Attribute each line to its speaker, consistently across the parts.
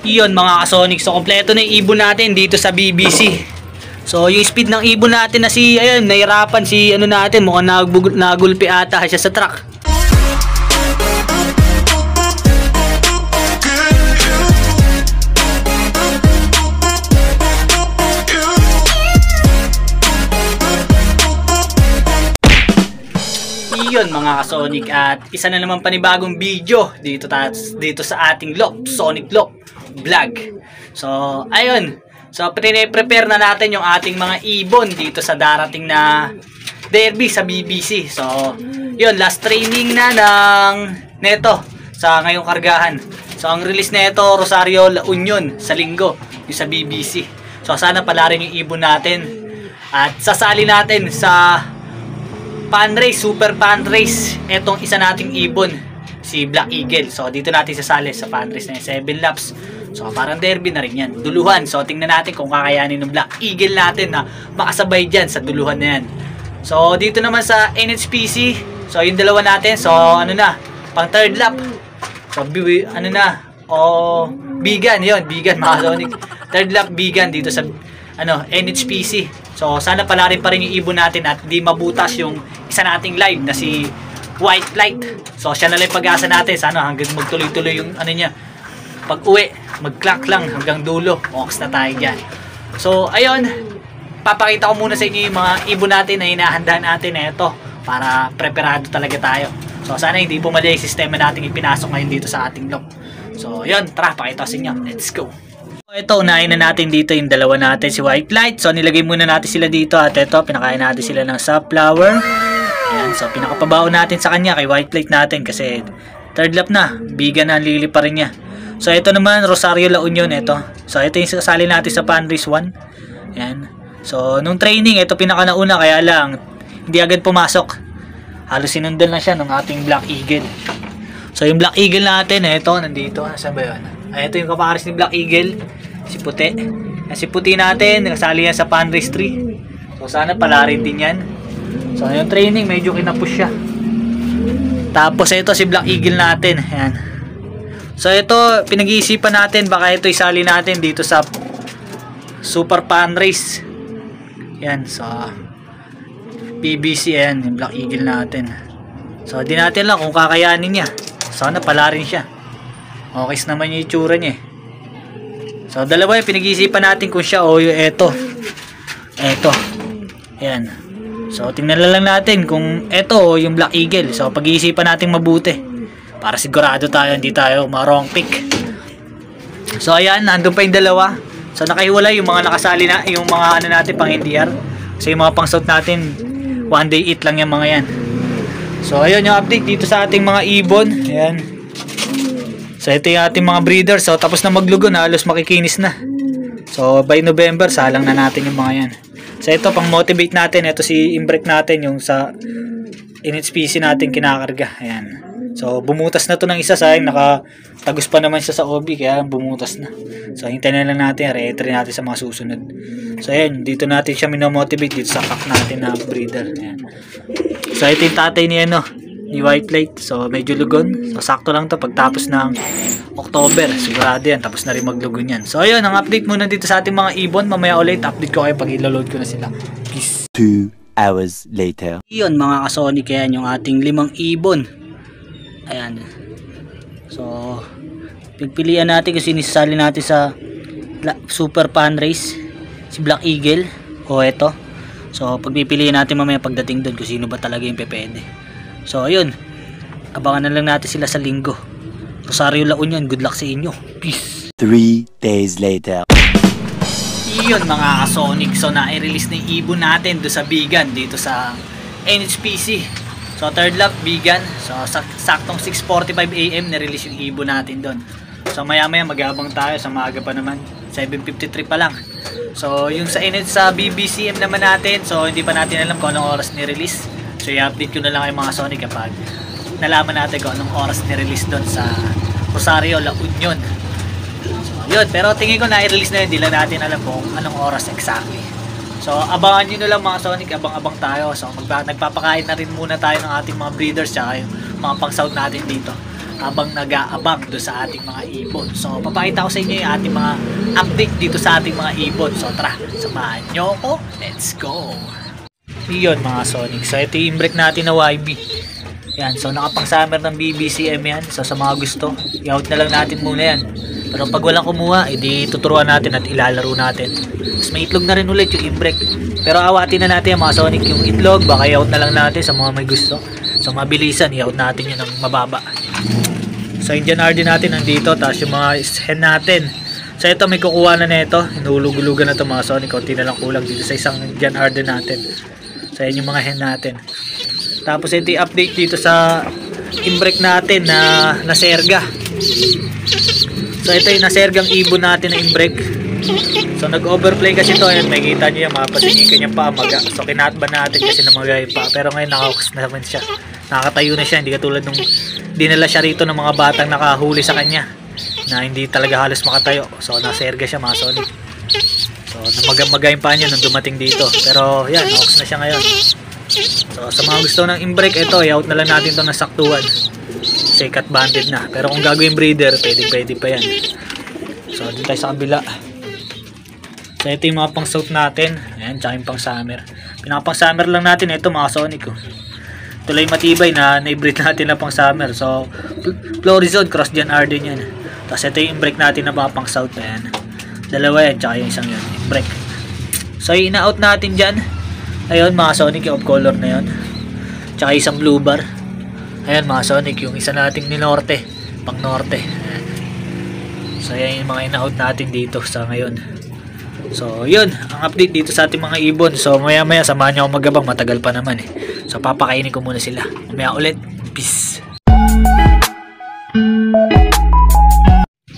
Speaker 1: Iyon mga kasonic, so kompleto na yung ibon natin dito sa BBC. So yung speed ng ibon natin na si, ayun, nahirapan si ano natin, mukhang nagulpi ata siya sa truck. Yun mga kasonic, at isa na naman panibagong video dito sa ating Sonic Lock vlog. So ayun, so prepare na natin yung ating mga ibon dito sa darating na derby sa BBC. So yun, last training na ng neto sa ngayong kargahan. So ang release neto Rosario La Union sa linggo yung sa BBC. So sana pala rin yung ibon natin at sasali natin sa fan race, super fan race, etong isa nating ibon, si Black Eagle. So dito natin sasali sa fan race na 7 laps. So parang derby na rin yan, duluhan. So tingnan natin kung kakayanin ng Black Eagle natin na makasabay dyan sa duluhan na yan. So dito naman sa NHPC, so yung dalawa natin, so ano na, pang third lap. So ano na, Bigan, yun, Bigan mga Sonic. Third lap Bigan dito sa NHPC. So sana pala rin pa rin yung ibon natin at di mabutas yung isa nating live na si White Light. So siya na lang pag-asa natin, sana hanggang magtuloy-tuloy yung ano niya. Pag uwi, mag-clock lang hanggang dulo. Ox na tayo dyan. So ayun, papakita ko muna sa inyo yung mga ibon natin na hinahandaan natin na ito para preparado talaga tayo. So sana hindi bumali yung sistema natin ipinasok ngayon dito sa ating lock. So yun, tara, pakita ko sa inyo. Let's go. Ito, unahin na natin dito yung dalawa natin, si White Light. So nilagay muna natin sila dito at ito, pinakain natin sila ng sunflower. Ayan, so pinakapabao natin sa kanya kay White Light natin kasi third lap na, bigan na lili pa rin niya. So ito naman, Rosario La Union, ito. So ito yung sasali natin sa Fan Race 1. Ayan. So nung training, ito pinakanauna, kaya lang hindi agad pumasok. Halos sinundan lang siya ng ating Black Eagle. So yung Black Eagle natin, ito, nandito. Nasaan ba yun? Ito yung kapares ni Black Eagle, si Puti. Si Puti natin, nakasali yan sa Fan Race 3. So sana pala rin din yan. So yung training, medyo kinapush siya. Tapos ito si Black Eagle natin. Ayan. So ito, pinag-iisipan natin, baka ito isali natin dito sa Super Fan Race. Yan, so BBC, yan, yung Black Eagle natin. So di natin lang kung kakayanin niya. Sana pala rin siya. Okay naman yung itsura niya. So dalawa yung pinag-iisipan natin kung siya o yung eto. Ayan. So tingnan lang natin kung eto o yung Black Eagle. So pag-iisipan natin mabuti para sigurado tayo hindi tayo ma-wrong pick. So ayan, nandun pa yung dalawa. So nakahiwalay yung mga nakasali na, yung mga ano natin pang NDR. So yung mga pang south natin, one day eat lang yung mga yan. So ayun yung update dito sa ating mga ibon. Ayan. So ito yung ating mga breeder. So tapos na maglugon, halos makikinis na. So by November, salang na natin yung mga yan. So ito pang motivate natin, ito si imbrek natin yung sa NHPC natin kinakarga. Ayan. So bumutas na to ng isa, sayang nakatagos pa naman siya sa OB kaya bumutas na. So hintayin na lang natin, re-entry natin sa mga susunod. So ayan, dito natin siya minomotivate dito sa pack natin na breeder. Ayan. So ito yung tatay ni ni White Light. So medyo lugon. So sakto lang to pagtapos ng October. Sigurado yan, tapos na rin maglugon yan. So ayun, ang update muna dito sa ating mga ibon. Mamaya ulit update ko kayo pag i-load ko na sila. Peace.
Speaker 2: 2 hours later.
Speaker 1: Yun mga kasonic, yan yung ating 5 ibon. Ayan. So pagpilian natin kung sinisali natin sa Super Fan Race, si Black Eagle o ito. So pagpipilian natin mamaya pagdating doon kung sino ba talaga yung pepede. So ayun, abangan na lang natin sila sa linggo. Rosario La Union, good luck sa inyo. Peace.
Speaker 2: 3 days later.
Speaker 1: Yun mga kasonic, so na-release na yung ibon natin do sa Bigan dito sa NHPC. So third lap Bigan. So saktong 6:45 AM na-release yung ibon natin doon. So maya maya mag-aabang tayo, sa maaga pa naman, 7:53 pa lang. So yung sa BBCM naman natin, so hindi pa natin alam kung anong oras ni-release. So i-update ko na lang yung mga Sonic kapag nalaman natin kung anong oras ni-release doon sa Rosario La Union. So yun, pero tingin ko na-release na yun, hindi lang natin alam kung anong oras exactly. So abangan nyo na lang mga Sonic, abang-abang tayo. So nagpapakain na rin muna tayo ng ating mga breeders tsaka yung mga pang-south natin dito. habang nag-aabang doon sa ating mga ibon. So papakita ko sa inyo yung ating mga update dito sa ating mga ibon. So tara, samahan nyo ako. Let's go! Yun mga Sonic. So ito yung imbrek natin na YB. Yan, so nakapang summer ng BBCM yan. So sa mga gusto, i-out na lang natin muna yan. Pero pag walang kumuha, edi tuturuan natin at ilalaro natin. Tapos may itlog na rin ulit yung imbrek. Pero awatin na natin yung mga Sonic yung itlog. Baka i-out na lang natin sa mga may gusto. So mabilisan, i-out natin yun ng mababa. So Indian RD natin nandito. Tapos yung mga hen natin. So ito may kukuha na nito. Hinulugulugan na ito mga Sonic. Kunti na lang kulang dito sa isang Indian RD natin. So yan yung mga hen natin. Tapos ito yung update dito sa imbrek natin na naserga. So ito yung nasergang ibon natin na imbrek. So nag-overplay kasi ito. Ayan, may kita nyo yan. Mapatingin kanyang paamaga. So kinatban natin kasi na magay pa. Pero ngayon nakakus na naman siya. Nakakatayo na siya. Hindi katulad nung dinala siya rito ng mga batang nakahuli sa kanya. Na hindi talaga halos makatayo. So naserga siya mga Sonic. So namagay pa niya nung dumating dito. Pero yan, nakakus na siya ngayon. So sa mga gusto ng imbrek, ito i-out na lang natin ito ng saktuan. Sikat banded na. Pero kung gagawin breeder, pwede pa yan. So dito tayo sa kabila. So ito yung mga pang south natin. Ayan, tsaka yung pang summer. Pinakapang summer lang natin ito mga Sonic. Ito lang yung matibay na na-breed natin na pang summer. So Florizon, cross Jan R din yan. Tapos ito yung break natin na mga pang south. Ayan, dalawa yan, tsaka yung isang yun, break. So yung ina-out natin dyan, ayun mga Sonic, yung off color na yun. Tsaka isang blue bar. Ayan mga Sonic, yung isa nating ni Norte, pang Norte. Ayan. So yan yung mga ina-out natin dito sa ngayon. So yun, ang update dito sa ating mga ibon. So maya maya samahan nyo ako magabang, matagal pa naman eh. So papakainin ko muna sila. Mamaya ulit, peace.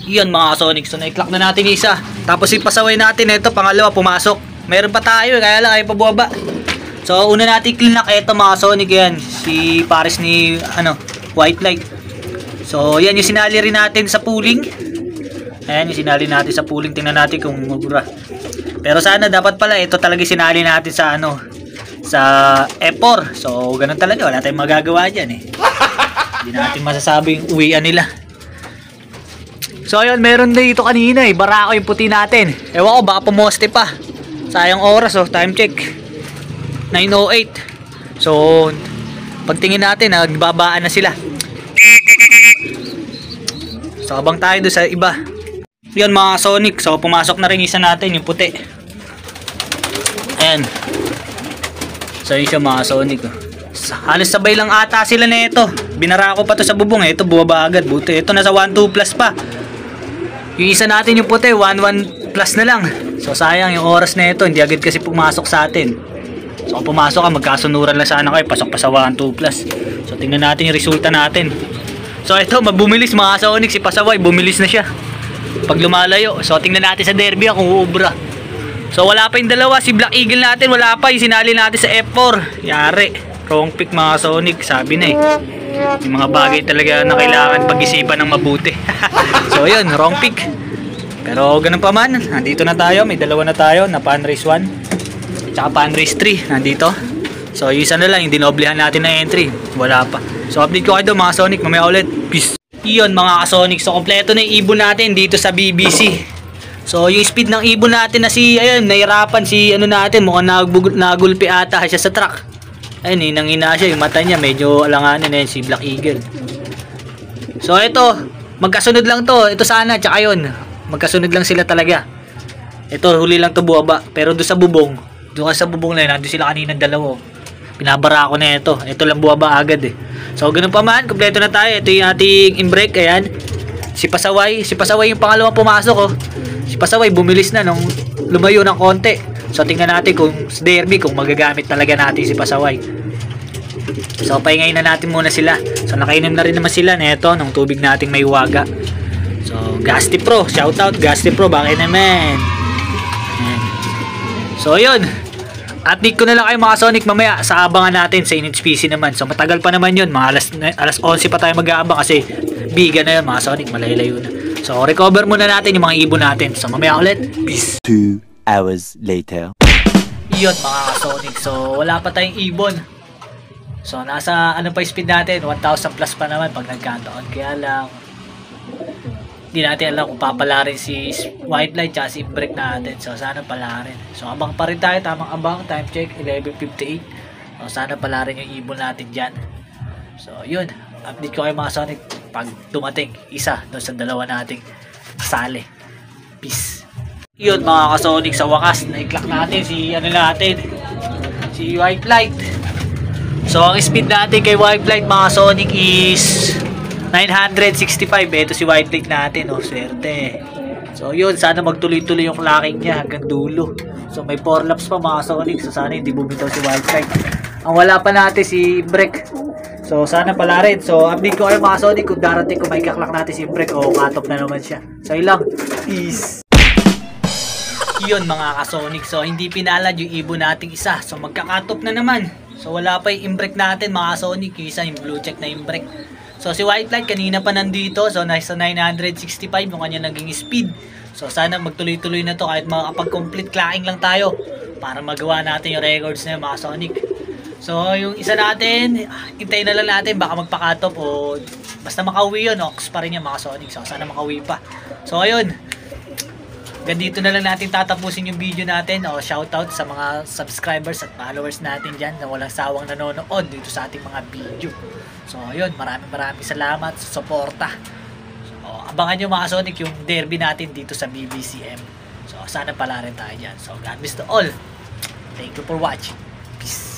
Speaker 1: Yun mga Sonic, so na-clock na natin isa. Tapos ipasaway natin ito, pangalawa pumasok. Meron pa tayo, kaya lang ayaw pa buwaba. So una natin clean ito mga Sonic, yan si Paris ni White Light. So yan yung sinali rin natin sa pooling. Ayan yung sinali natin sa pooling. Tingnan natin kung mabura. Pero sana dapat pala ito talaga sinali natin sa sa F4. So ganun talaga, wala tayong magagawa dyan eh. Hindi natin masasabing uwian nila. So ayun, meron dito kanina eh, barako yung puti natin. Ewan ko, baka pumoste pa. Sayang oras time check 9:08. So pagtingin natin, nagbabaan na sila. So abang tayo doon sa iba. Yan mga Sonic, so pumasok na rin isa natin yung puti. Ayan. So yun siya mga Sonic. Halos sabay lang ata sila na ito. Binara ko pa to sa bubong eh. Ito buwaba agad, buti. Ito nasa 1-2 plus pa. Yung isa natin yung puti 1-1 plus na lang. So sayang yung oras na ito, hindi agad kasi pumasok sa atin. So kung pumasok ka, magkasunuran lang sana kayo, pasok pa sa 1-2 plus. So tingnan natin yung resulta natin. So ito, mabumilis mga Sonic, si Pasaway, bumilis na siya pag lumalayo. So tingnan natin sa derby kung uubra. So wala pa yung dalawa, si Black Eagle natin wala pa, yung sinali natin sa F4. Yari, wrong pick mga Sonic, sabi na eh. Yung mga bagay talaga na kailangan pag-isipan ng mabuti. So yun, wrong pick. Pero ganun pa man, nandito na tayo, may dalawa na tayo na pan race 1 tsaka pan race 3 nandito. So yung isa na lang, yung dinoblehan natin na entry, wala pa. So update ko kayo mga Sonic, mamaya ulit, peace. Iyon mga Sonic, so kompleto na yung ibon natin dito sa BBC. So yung speed ng ibon natin na ayun, nahirapan si natin, mukhang nagulpi ata siya sa truck. Ayun, nangina siya, yung mata niya medyo alanganin na yun, si Black Eagle. So ito, magkasunod lang to, ito sana, tsaka yun, magkasunod lang sila talaga. Ito, huli lang to buwaba, pero doon sa bubong na yun, nandun sila kanina dalawa. Pinabara ako na ito. Ito lang buwaba agad eh. So ganun pa man, kompleto na tayo. Ito yung ating imbrek, ayan. Si Pasaway yung pangalawang pumasok oh. Si Pasaway bumilis na nung lumayo ng konti. So tingnan natin kung sa derby, kung magagamit talaga natin si Pasaway. So pahingayin na natin muna sila. So nakainom na rin naman sila nito ng tubig nating may waga. So Gasti Pro, shout out Gasti Pro, bakit naman. Ayan. So yun, update ko na lang kayo mga Sonic mamaya sa abangan natin sa NHPC naman. So matagal pa naman yun, mga alas 11 pa tayo mag-aabang kasi biga na yun mga Sonic, malalayo na. So recover muna natin yung mga ibon natin. So mamaya ulit, peace.
Speaker 2: 2 hours later.
Speaker 1: Yun mga Sonic, so wala pa tayong ibon. So nasa ano pa speed natin, 1,000 plus pa naman pag nagkataon. Kaya lang hindi natin alam kung papalarin si white light tsaka si brake natin. So sana palarin. So abang pa rin tayo, tamang abang. Time check 11:58. So sana palarin yung ibon natin dyan. So yun, update ko kayo mga Sonic pag dumating isa doon sa dalawa nating kasali. Peace. Yun mga ka-Sonic, sa wakas na-clock natin si si white light. So ang speed natin kay white light mga Sonic is 965. Ito si white light natin, oh, swerte. So yun, sana magtuloy-tuloy yung clocking niya hanggang dulo. So may 4 laps pa mga Sonic. So sana hindi bumitaw si white light. Ang wala pa natin si break. So sana pala rin. So update ko kayo mga Sonic kung darating kung may kaklak natin si break o cut off na naman siya. So yun lang. Peace. Yun mga ka-Sonic. So hindi pinalad yung ibon nating isa. So magka-cut off na naman. So wala pa yung imbrek natin mga Sonic. Yung isa yung blue check na imbrek. So si white light kanina pa nandito. So nasa 965 yung kanya naging speed. So sana magtuloy-tuloy na to kahit makapag-complete clocking lang tayo para magawa natin yung records na yung mga Sonic. So yung isa natin, hintayin na lang natin baka magpa-cut off o basta makauwi yun. Ox pa rin yung mga Sonic. So sana makauwi pa. So ayun. Ganito na lang natin tatapusin yung video natin. O shoutout sa mga subscribers at followers natin dyan na walang sawang nanonood dito sa ating mga video. So ayun, maraming salamat sa suporta. So abangan nyo mga Sonic yung derby natin dito sa BBCM. So sana pala rin tayo dyan. So God bless to all. Thank you for watching. Peace.